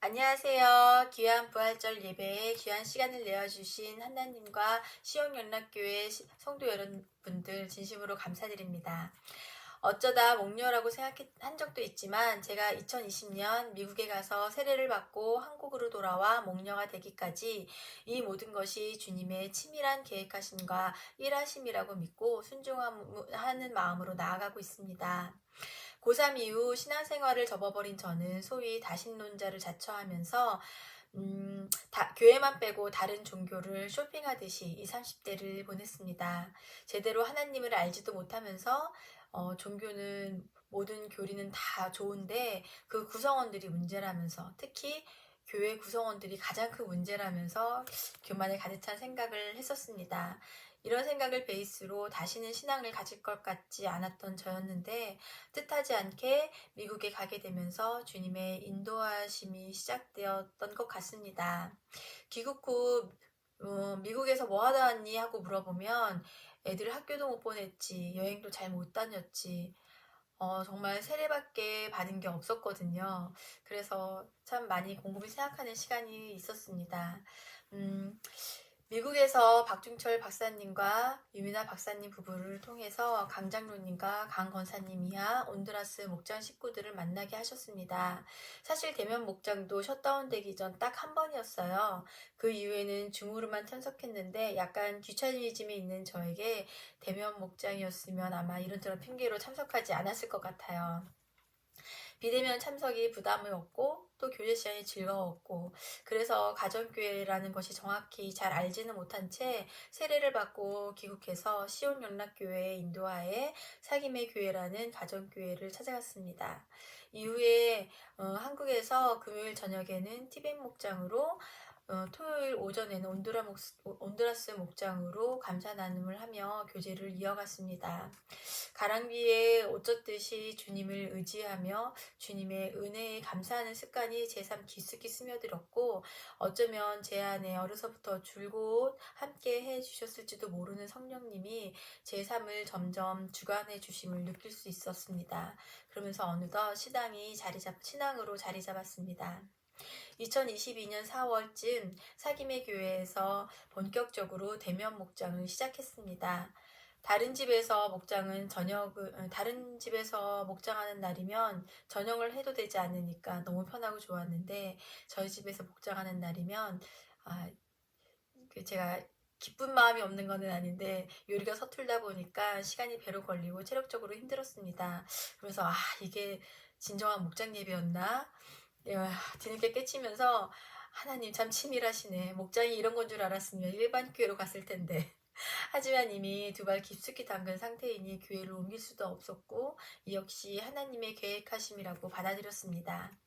안녕하세요. 귀한 부활절 예배에 귀한 시간을 내어주신 하나님과 시온연락교회 성도 여러분들 진심으로 감사드립니다. 어쩌다 목녀라고 생각한 적도 있지만 제가 2020년 미국에 가서 세례를 받고 한국으로 돌아와 목녀가 되기까지 이 모든 것이 주님의 치밀한 계획하심과 일하심이라고 믿고 순종하는 마음으로 나아가고 있습니다. 고3 이후 신앙생활을 접어버린 저는 소위 다신론자를 자처하면서 교회만 빼고 다른 종교를 쇼핑하듯이 이 30대를 보냈습니다. 제대로 하나님을 알지도 못하면서 종교는 모든 교리는 다 좋은데 그 구성원들이 문제라면서 특히 교회 구성원들이 가장 큰 문제라면서 교만에 가득 찬 생각을 했었습니다. 이런 생각을 베이스로 다시는 신앙을 가질 것 같지 않았던 저였는데 뜻하지 않게 미국에 가게 되면서 주님의 인도하심이 시작되었던 것 같습니다. 귀국 후 미국에서 뭐 하다 왔니? 하고 물어보면 애들 학교도 못 보냈지, 여행도 잘 못 다녔지, 정말 세례밖에 받은 게 없었거든요. 그래서 참 많이 곰곰이 생각하는 시간이 있었습니다. 음, 미국에서 박중철 박사님과 유미나 박사님 부부를 통해서 강 장로님과 강 권사님 이하 온두라스 목장 식구들을 만나게 하셨습니다. 사실 대면 목장도 셧다운되기 전 딱 한 번이었어요. 그 이후에는 줌으로만 참석했는데 약간 귀차니즘이 있는 저에게 대면 목장이었으면 아마 이런저런 핑계로 참석하지 않았을 것 같아요. 비대면 참석이 부담이 없고 또 교제 시간이 즐거웠고 그래서 가정교회라는 것이 정확히 잘 알지는 못한 채 세례를 받고 귀국해서 시온연락교회 인도하에 사김의 교회라는 가정교회를 찾아갔습니다. 이후에 한국에서 금요일 저녁에는 티벳 목장으로 토요일 오전에는 온두라스 목장으로 감사 나눔을 하며 교제를 이어갔습니다. 가랑비에 옷 젖듯이 주님을 의지하며 주님의 은혜에 감사하는 습관이 제 삶 깊숙이 스며들었고 어쩌면 제 안에 어려서부터 줄곧 함께 해주셨을지도 모르는 성령님이 제 삶을 점점 주관해 주심을 느낄 수 있었습니다. 그러면서 어느덧 신앙으로 자리 잡았습니다. 2022년 4월쯤 사김의 교회에서 본격적으로 대면 목장을 시작했습니다. 다른 집에서 목장하는 날이면 저녁을 해도 되지 않으니까 너무 편하고 좋았는데 저희 집에서 목장하는 날이면 제가 기쁜 마음이 없는 것은 아닌데 요리가 서툴다 보니까 시간이 배로 걸리고 체력적으로 힘들었습니다. 그래서 이게 진정한 목장 예배였나? 뒤늦게 깨치면서 하나님 참 치밀하시네. 목장이 이런 건 줄 알았으면 일반 교회로 갔을 텐데. 하지만 이미 두 발 깊숙이 담근 상태이니 교회를 옮길 수도 없었고 이 역시 하나님의 계획하심이라고 받아들였습니다.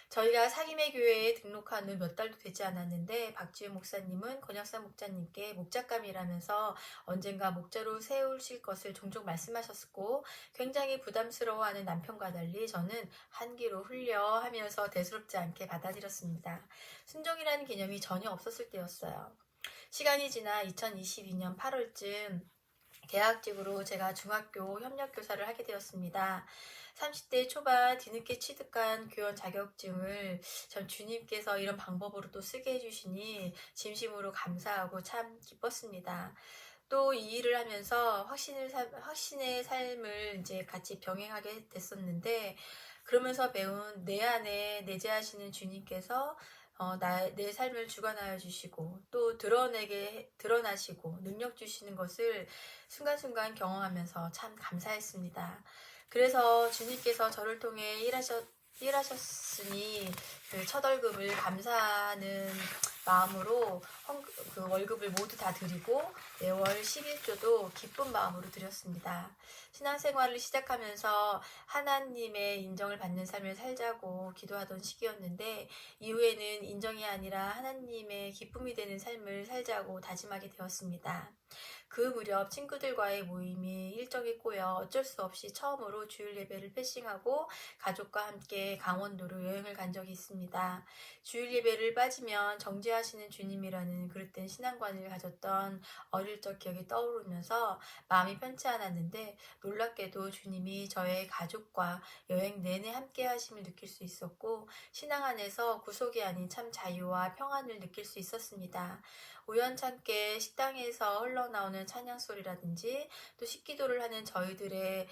저희가 사김의 교회에 등록한 후 몇 달도 되지 않았는데 박지훈 목사님은 권혁산 목자님께 목자감이라면서 언젠가 목자로 세우실 것을 종종 말씀하셨고 굉장히 부담스러워하는 남편과 달리 저는 한기로 흘려 하면서 대수롭지 않게 받아들였습니다. 순종이라는 개념이 전혀 없었을 때였어요. 시간이 지나 2022년 8월쯤 계약직으로 제가 중학교 협력교사를 하게 되었습니다. 30대 초반 뒤늦게 취득한 교원 자격증을 전 주님께서 이런 방법으로 또 쓰게 해주시니 진심으로 감사하고 참 기뻤습니다. 또 이 일을 하면서 확신의 삶을 이제 같이 병행하게 됐었는데 그러면서 배운 내 안에 내재하시는 주님께서 내 삶을 주관하여 주시고 또 드러나시고 능력 주시는 것을 순간순간 경험하면서 참 감사했습니다. 그래서 주님께서 저를 통해 일하셨으니 그 첫 월급을 감사하는 마음으로 그 월급을 모두 다 드리고 매월 11조도 기쁜 마음으로 드렸습니다. 신앙생활을 시작하면서 하나님의 인정을 받는 삶을 살자고 기도하던 시기였는데 이후에는 인정이 아니라 하나님의 기쁨이 되는 삶을 살자고 다짐하게 되었습니다. 그 무렵 친구들과의 모임이 일정이 꼬여 어쩔 수 없이 처음으로 주일 예배를 패싱하고 가족과 함께 강원도로 여행을 간 적이 있습니다. 주일 예배를 빠지면 정죄하시는 주님이라는 그릇된 신앙관을 가졌던 어릴 적 기억이 떠오르면서 마음이 편치 않았는데, 놀랍게도 주님이 저의 가족과 여행 내내 함께 하심을 느낄 수 있었고, 신앙 안에서 구속이 아닌 참 자유와 평안을 느낄 수 있었습니다. 우연찮게 식당에서 흘러나오는 찬양 소리라든지 또 식기도를 하는 저희들의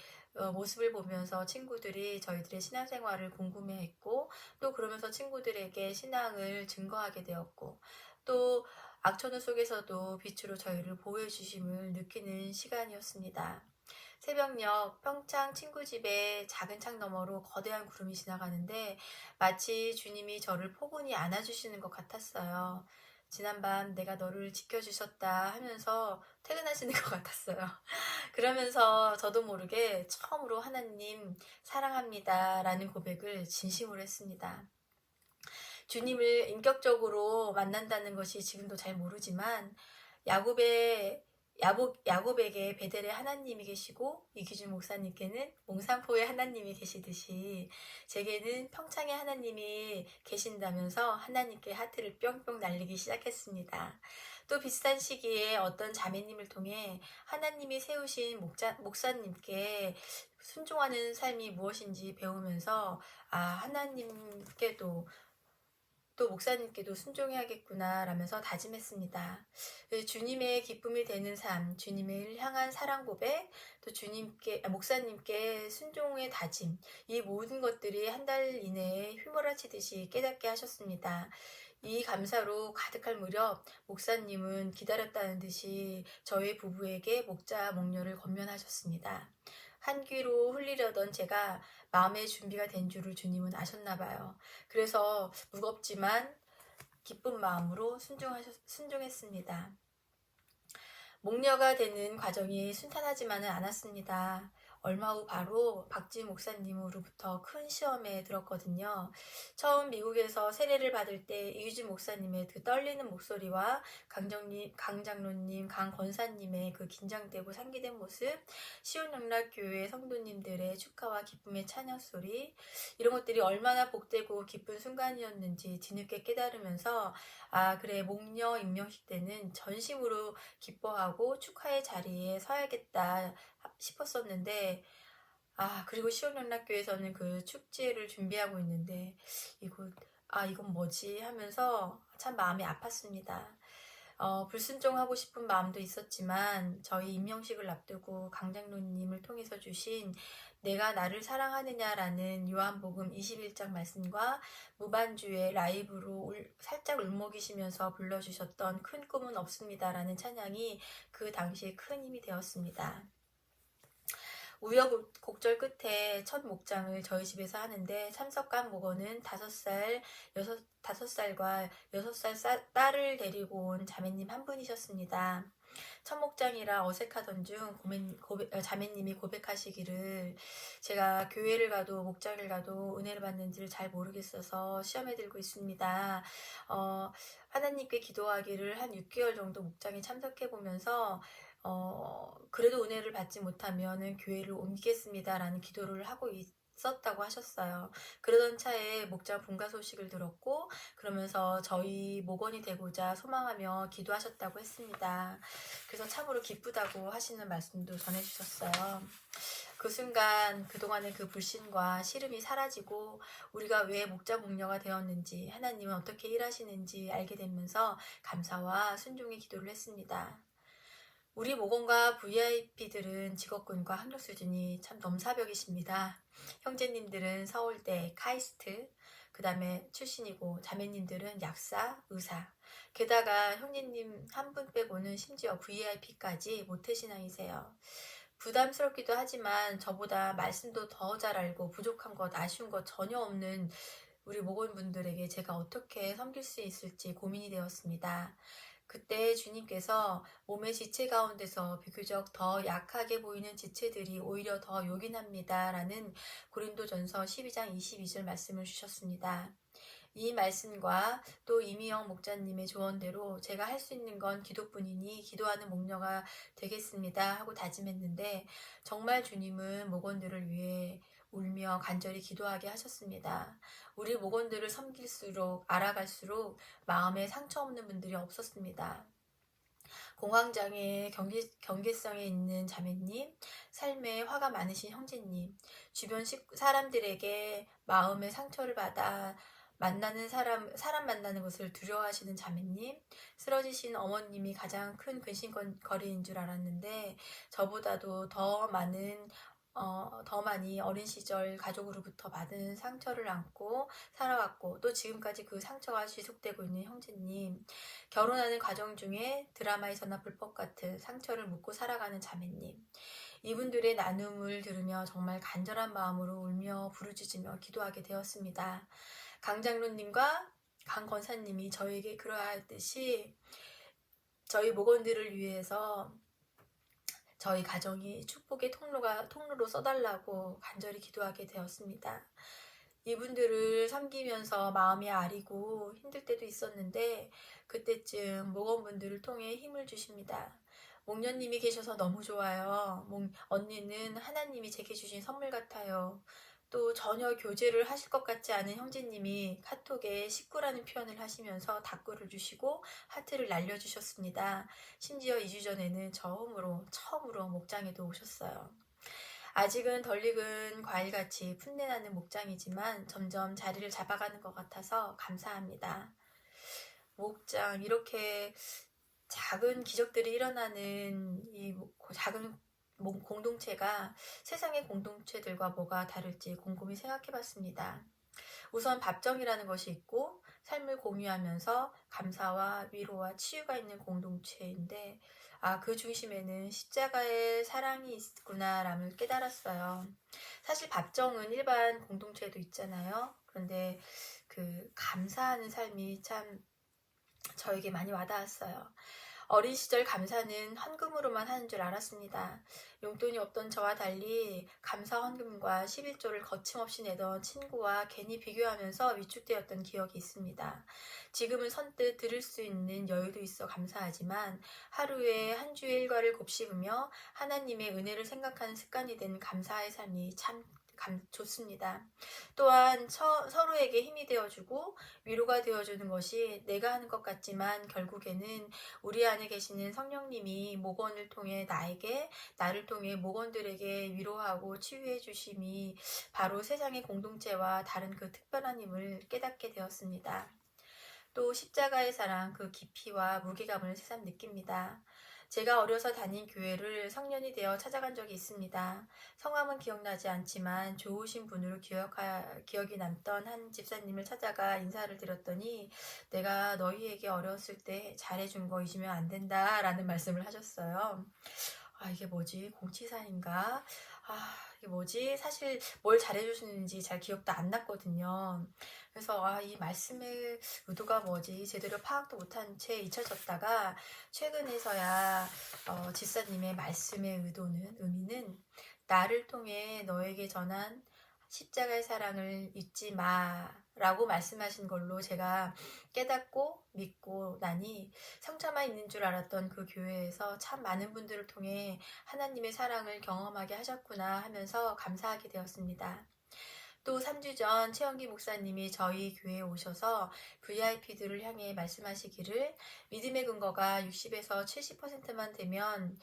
모습을 보면서 친구들이 저희들의 신앙생활을 궁금해했고, 또 그러면서 친구들에게 신앙을 증거하게 되었고, 또 악천후 속에서도 빛으로 저희를 보호해 주심을 느끼는 시간이었습니다. 새벽녘 평창 친구 집의 작은 창 너머로 거대한 구름이 지나가는데 마치 주님이 저를 포근히 안아주시는 것 같았어요. 지난밤 내가 너를 지켜주셨다 하면서 퇴근하시는 것 같았어요. 그러면서 저도 모르게 처음으로 하나님 사랑합니다 라는 고백을 진심으로 했습니다. 주님을 인격적으로 만난다는 것이 지금도 잘 모르지만 야곱에게 베델의 하나님이 계시고 이기준 목사님께는 몽산포의 하나님이 계시듯이 제게는 평창의 하나님이 계신다면서 하나님께 하트를 뿅뿅 날리기 시작했습니다. 또 비슷한 시기에 어떤 자매님을 통해 하나님이 세우신 목사님께 순종하는 삶이 무엇인지 배우면서 하나님께도 또 목사님께도 순종해야겠구나 라면서 다짐했습니다. 주님의 기쁨이 되는 삶, 주님을 향한 사랑 고백, 또 목사님께 순종의 다짐, 이 모든 것들이 한 달 이내에 휘몰아치듯이 깨닫게 하셨습니다. 이 감사로 가득할 무렵 목사님은 기다렸다는 듯이 저희 부부에게 목자 목녀를 권면하셨습니다. 한 귀로 흘리려던 제가 마음의 준비가 된 줄을 주님은 아셨나 봐요. 그래서 무겁지만 기쁜 마음으로 순종했습니다. 목녀가 되는 과정이 순탄하지만은 않았습니다. 얼마 후 바로 박지 목사님으로부터 큰 시험에 들었거든요. 처음 미국에서 세례를 받을 때 이규진 목사님의 그 떨리는 목소리와 강 장로님, 강 권사님의 그 긴장되고 상기된 모습, 시온영락교회 성도님들의 축하와 기쁨의 찬양 소리, 이런 것들이 얼마나 복되고 기쁜 순간이었는지 뒤늦게 깨달으면서 그래, 목녀 임명식 때는 전심으로 기뻐하고 축하의 자리에 서야겠다 싶었었는데, 그리고 시온영락교회에서는 그 축제를 준비하고 있는데 이건 뭐지 하면서 참 마음이 아팠습니다. 불순종하고 싶은 마음도 있었지만 저희 임명식을 앞두고 강장로님을 통해서 주신 내가 나를 사랑하느냐라는 요한복음 21장 말씀과 무반주의 라이브로 살짝 울먹이시면서 불러주셨던 큰 꿈은 없습니다라는 찬양이 그 당시에 큰 힘이 되었습니다. 우여곡절 끝에 첫 목장을 저희 집에서 하는데 참석한 목원은 5살과 6살 딸을 데리고 온 자매님 한 분이셨습니다. 첫 목장이라 어색하던 중 자매님이 고백하시기를 제가 교회를 가도 목장을 가도 은혜를 받는지를 잘 모르겠어서 시험에 들고 있습니다. 하나님께 기도하기를 한 6개월 정도 목장에 참석해보면서 그래도 은혜를 받지 못하면 교회를 옮기겠습니다라는 기도를 하고 있었다고 하셨어요. 그러던 차에 목장 분가 소식을 들었고 그러면서 저희 목원이 되고자 소망하며 기도하셨다고 했습니다. 그래서 참으로 기쁘다고 하시는 말씀도 전해주셨어요. 그 순간 그동안의 그 불신과 시름이 사라지고 우리가 왜 목자 목녀가 되었는지 하나님은 어떻게 일하시는지 알게 되면서 감사와 순종의 기도를 했습니다. 우리 목원과 VIP들은 직업군과 학력 수준이 참 넘사벽이십니다. 형제님들은 서울대, 카이스트, 그 다음에 출신이고 자매님들은 약사, 의사, 게다가 형제님 한 분 빼고는 심지어 VIP까지 모태신앙이세요. 부담스럽기도 하지만 저보다 말씀도 더 잘 알고 부족한 것, 아쉬운 것 전혀 없는 우리 목원분들에게 제가 어떻게 섬길 수 있을지 고민이 되었습니다. 그때 주님께서 몸의 지체 가운데서 비교적 더 약하게 보이는 지체들이 오히려 더 요긴합니다. 라는 고린도전서 12장 22절 말씀을 주셨습니다. 이 말씀과 또 이미영 목자님의 조언대로 제가 할 수 있는 건 기도뿐이니 기도하는 목녀가 되겠습니다 하고 다짐했는데 정말 주님은 목원들을 위해 울며 간절히 기도하게 하셨습니다. 우리 목원들을 섬길수록 알아갈수록 마음에 상처 없는 분들이 없었습니다. 공황장애, 경계성에 있는 자매님, 삶에 화가 많으신 형제님, 주변 사람들에게 마음의 상처를 받아 사람 만나는 것을 두려워하시는 자매님, 쓰러지신 어머님이 가장 큰 근심거리인 줄 알았는데 저보다도 더 많이 어린 시절 가족으로부터 받은 상처를 안고 살아왔고 또 지금까지 그 상처가 지속되고 있는 형제님, 결혼하는 과정 중에 드라마에서나 볼 법 같은 상처를 묻고 살아가는 자매님, 이분들의 나눔을 들으며 정말 간절한 마음으로 울며 부르짖으며 기도하게 되었습니다. 강장로님과 강권사님이 저에게 그러하듯이 저희 목원들을 위해서 저희 가정이 축복의 통로로 써달라고 간절히 기도하게 되었습니다. 이분들을 섬기면서 마음이 아리고 힘들 때도 있었는데 그때쯤 목원분들을 통해 힘을 주십니다. 목녀님이 계셔서 너무 좋아요. 언니는 하나님이 제게 주신 선물 같아요. 또 전혀 교제를 하실 것 같지 않은 형제님이 카톡에 식구라는 표현을 하시면서 답글을 주시고 하트를 날려주셨습니다. 심지어 2주 전에는 처음으로 목장에도 오셨어요. 아직은 덜 익은 과일같이 풋내나는 목장이지만 점점 자리를 잡아가는 것 같아서 감사합니다. 목장, 이렇게 작은 기적들이 일어나는 이 작은 공동체가 세상의 공동체들과 뭐가 다를지 곰곰이 생각해봤습니다. 우선 밥정이라는 것이 있고 삶을 공유하면서 감사와 위로와 치유가 있는 공동체인데 그 중심에는 십자가의 사랑이 있구나라는 깨달았어요. 사실 밥정은 일반 공동체도 있잖아요. 그런데 그 감사하는 삶이 참 저에게 많이 와닿았어요. 어린 시절 감사는 헌금으로만 하는 줄 알았습니다. 용돈이 없던 저와 달리 감사 헌금과 11조를 거침없이 내던 친구와 괜히 비교하면서 위축되었던 기억이 있습니다. 지금은 선뜻 들을 수 있는 여유도 있어 감사하지만 하루에 한 주의 일과를 곱씹으며 하나님의 은혜를 생각하는 습관이 된 감사의 삶이 참 좋습니다. 또한 서로에게 힘이 되어주고 위로가 되어주는 것이 내가 하는 것 같지만 결국에는 우리 안에 계시는 성령님이 목원을 통해 나를 통해 목원들에게 위로하고 치유해 주심이 바로 세상의 공동체와 다른 그 특별한 힘을 깨닫게 되었습니다. 또 십자가의 사랑, 그 깊이와 무게감을 새삼 느낍니다. 제가 어려서 다닌 교회를 성년이 되어 찾아간 적이 있습니다. 성함은 기억나지 않지만 좋으신 분으로 기억이 남던 한 집사님을 찾아가 인사를 드렸더니 내가 너희에게 어렸을 때 잘해준 거 잊으면 안 된다 라는 말씀을 하셨어요. 이게 뭐지? 공치사인가? 이게 뭐지? 사실 뭘 잘해주시는지 잘 기억도 안 났거든요. 그래서 이 말씀의 의도가 뭐지? 제대로 파악도 못한 채 잊혀졌다가 최근에서야 집사님의 말씀의 의미는 나를 통해 너에게 전한 십자가의 사랑을 잊지 마라고 말씀하신 걸로 제가 깨닫고 믿고 나니 상처만 있는 줄 알았던 그 교회에서 참 많은 분들을 통해 하나님의 사랑을 경험하게 하셨구나 하면서 감사하게 되었습니다. 또 3주 전 최영기 목사님이 저희 교회에 오셔서 VIP들을 향해 말씀하시기를 믿음의 근거가 60에서 70%만 되면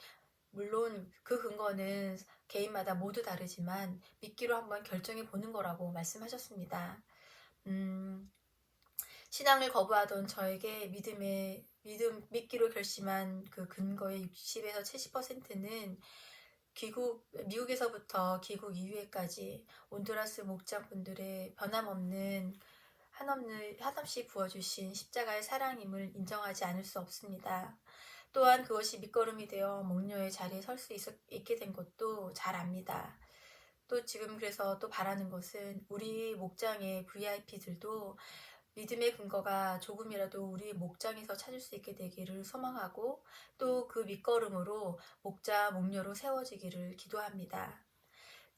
물론 그 근거는 개인마다 모두 다르지만 믿기로 한번 결정해 보는 거라고 말씀하셨습니다. 신앙을 거부하던 저에게 믿기로 결심한 그 근거의 60에서 70%는 미국에서부터 귀국 이후에까지 온두라스 목장분들의 변함없는 한없이 부어주신 십자가의 사랑임을 인정하지 않을 수 없습니다. 또한 그것이 밑거름이 되어 목녀의 자리에 설 수 있게 된 것도 잘 압니다. 또 지금 그래서 또 바라는 것은 우리 목장의 VIP들도 믿음의 근거가 조금이라도 우리 목장에서 찾을 수 있게 되기를 소망하고 또 그 밑거름으로 목녀로 세워지기를 기도합니다.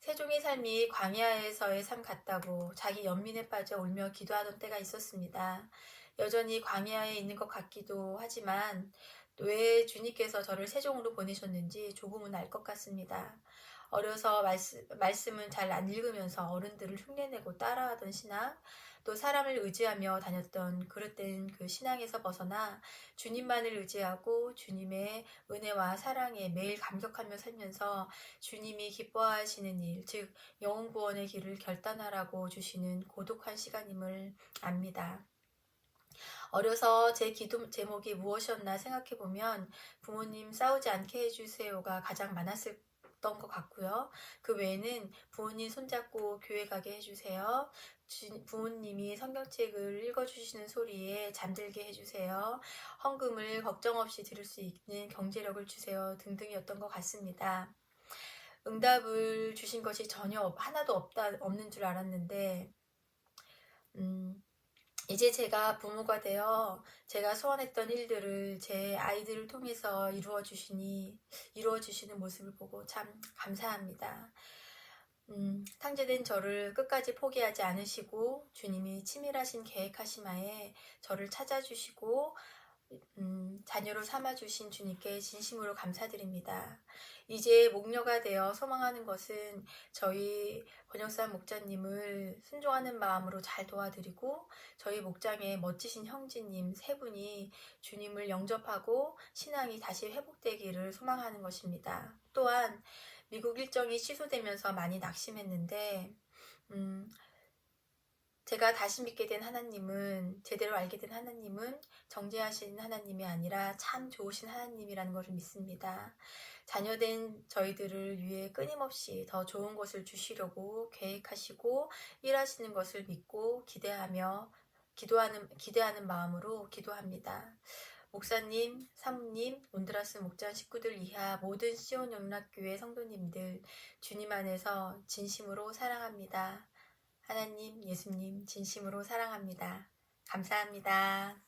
세종의 삶이 광야에서의 삶 같다고 자기 연민에 빠져 울며 기도하던 때가 있었습니다. 여전히 광야에 있는 것 같기도 하지만 왜 주님께서 저를 세종으로 보내셨는지 조금은 알 것 같습니다. 어려서 말씀은 잘 안 읽으면서 어른들을 흉내내고 따라하던 신앙, 또 사람을 의지하며 다녔던 그릇된 그 신앙에서 벗어나 주님만을 의지하고 주님의 은혜와 사랑에 매일 감격하며 살면서 주님이 기뻐하시는 일, 즉 영혼 구원의 길을 결단하라고 주시는 고독한 시간임을 압니다. 어려서 제 기도 제목이 무엇이었나 생각해보면 부모님 싸우지 않게 해주세요가 가장 많았을 것 같고요. 그 외에는 부모님 손잡고 교회 가게 해주세요. 부모님이 성경책을 읽어주시는 소리에 잠들게 해주세요. 헌금을 걱정 없이 드릴 수 있는 경제력을 주세요. 등등이었던 것 같습니다. 응답을 주신 것이 전혀 하나도 없는 줄 알았는데 이제 제가 부모가 되어 제가 소원했던 일들을 제 아이들을 통해서 이루어주시는 모습을 보고 참 감사합니다. 탕제된 저를 끝까지 포기하지 않으시고 주님이 치밀하신 계획하심하에 저를 찾아주시고 자녀로 삼아주신 주님께 진심으로 감사드립니다. 이제 목녀가 되어 소망하는 것은 저희 권영산 목자님을 순종하는 마음으로 잘 도와드리고 저희 목장의 멋지신 형제님 세 분이 주님을 영접하고 신앙이 다시 회복되기를 소망하는 것입니다. 또한 미국 일정이 취소되면서 많이 낙심했는데 제가 다시 믿게 된 하나님은, 제대로 알게 된 하나님은 정죄하신 하나님이 아니라 참 좋으신 하나님이라는 것을 믿습니다. 자녀된 저희들을 위해 끊임없이 더 좋은 것을 주시려고 계획하시고 일하시는 것을 믿고 기대하는 마음으로 기도합니다. 목사님, 사모님, 온드라스 목장 식구들 이하 모든 시온 영락교회 성도님들 주님 안에서 진심으로 사랑합니다. 하나님, 예수님 진심으로 사랑합니다. 감사합니다.